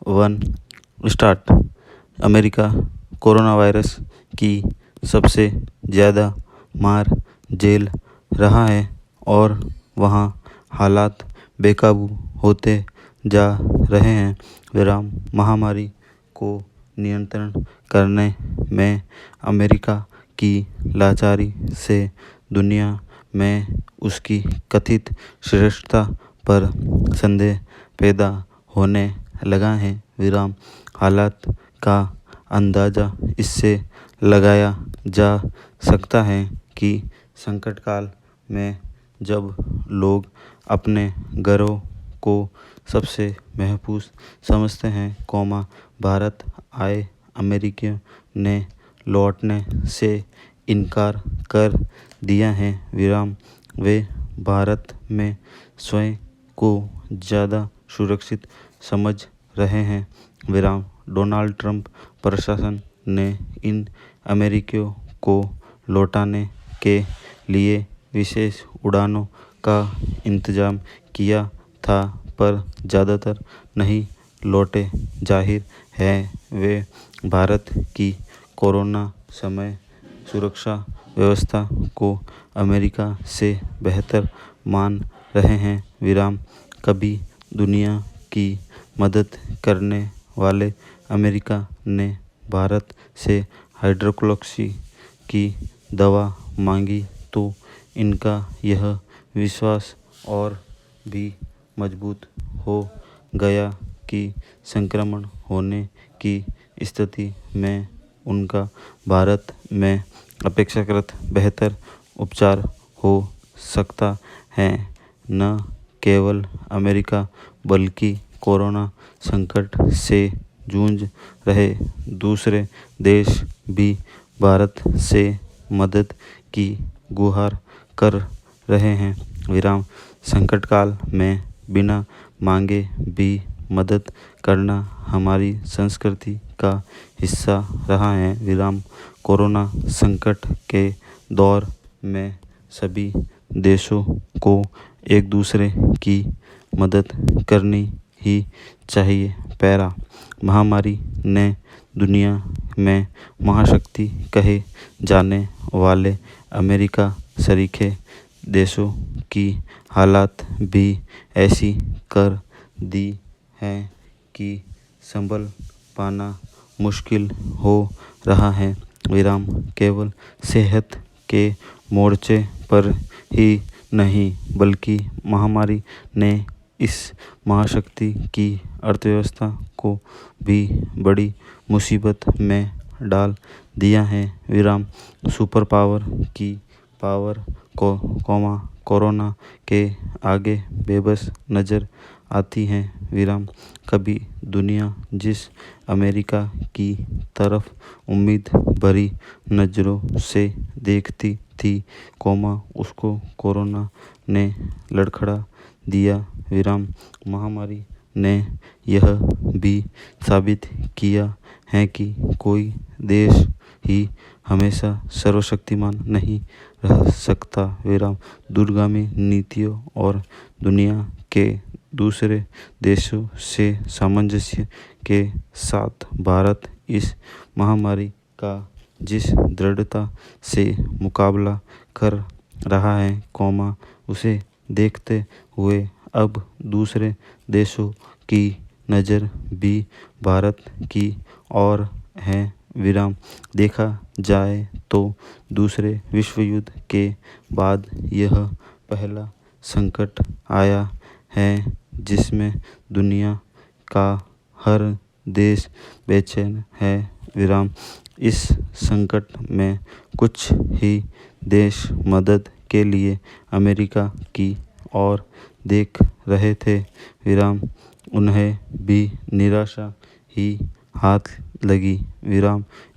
One start. America corona virus की सबसे ज़्यादा मार झेल रहा है और वहाँ हालात बेकाबू होते जा रहे हैं। महामारी को नियंत्रण करने में अमेरिका की लाचारी से दुनिया में उसकी कथित श्रेष्ठता पर संदेह पैदा होने लगा है। हालात का अंदाज़ा इससे लगाया जा सकता है कि संकट काल में जब लोग अपने घरों को सबसे महफूज समझते हैं, भारत आए अमेरिकियों ने लौटने से इनकार कर दिया है। वे भारत में स्वयं को ज़्यादा सुरक्षित समझ रहे हैं। डोनाल्ड ट्रंप प्रशासन ने इन अमेरिकियों को लौटाने के लिए विशेष उड़ानों का इंतजाम किया था, पर ज़्यादातर नहीं लौटे। जाहिर है वे भारत की कोरोना समय सुरक्षा व्यवस्था को अमेरिका से बेहतर मान रहे हैं। कभी दुनिया की मदद करने वाले अमेरिका ने भारत से हाइड्रोक्लोरोक्विन की दवा मांगी तो इनका यह विश्वास और भी मजबूत हो गया कि संक्रमण होने की स्थिति में उनका भारत में अपेक्षाकृत बेहतर उपचार हो सकता है। न केवल अमेरिका बल्कि कोरोना संकट से जूझ रहे दूसरे देश भी भारत से मदद की गुहार कर रहे हैं। संकट काल में बिना मांगे भी मदद करना हमारी संस्कृति का हिस्सा रहा है। कोरोना संकट के दौर में सभी देशों को एक दूसरे की मदद करनी ही चाहिए। महामारी ने दुनिया में महाशक्ति कहे जाने वाले अमेरिका सरीखे देशों की हालात भी ऐसी कर दी है कि संभल पाना मुश्किल हो रहा है। केवल सेहत के मोर्चे पर ही नहीं बल्कि महामारी ने इस महाशक्ति की अर्थव्यवस्था को भी बड़ी मुसीबत में डाल दिया है। सुपर पावर की पावर कोरोना के आगे बेबस नज़र आती है। कभी दुनिया जिस अमेरिका की तरफ उम्मीद भरी नज़रों से देखती थी, उसको कोरोना ने लड़खड़ा दिया। महामारी ने यह भी साबित किया है कि कोई देश ही हमेशा सर्वशक्तिमान नहीं रह सकता। दूरगामी नीतियों और दुनिया के दूसरे देशों से सामंजस्य के साथ भारत इस महामारी का जिस दृढ़ता से मुकाबला कर रहा है, उसे देखते हुए अब दूसरे देशों की नज़र भी भारत की ओर है। देखा जाए तो दूसरे विश्व युद्ध के बाद यह पहला संकट आया है जिसमें दुनिया का हर देश बेचैन है। इस संकट में कुछ ही देश मदद के लिए अमेरिका की ओर देख रहे थे। उन्हें भी निराशा ही हाथ लगी।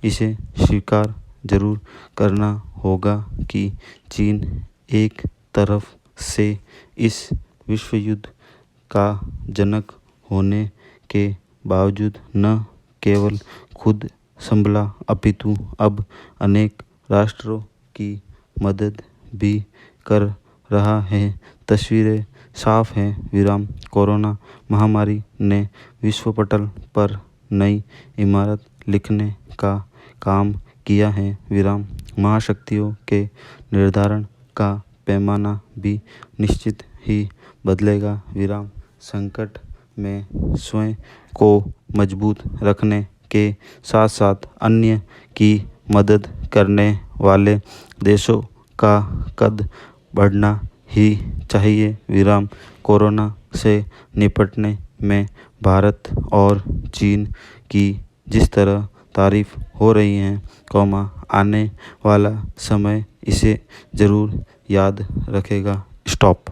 इसे स्वीकार जरूर करना होगा कि चीन एक तरफ से इस विश्व युद्ध का जनक होने के बावजूद न केवल खुद संभला अपितु अब अनेक राष्ट्रों की मदद भी कर रहा है। तस्वीरें साफ हैं विराम। कोरोना महामारी ने विश्व पटल पर नई इमारत लिखने का काम किया है विराम। महाशक्तियों के निर्धारण का पैमाना भी निश्चित ही बदलेगा विराम। संकट में स्वयं को मजबूत रखने के साथ साथ अन्य की मदद करने वाले देशों का कद बढ़ना ही चाहिए विराम। कोरोना से निपटने में भारत और चीन की जिस तरह तारीफ हो रही है, आने वाला समय इसे ज़रूर याद रखेगा। स्टॉप।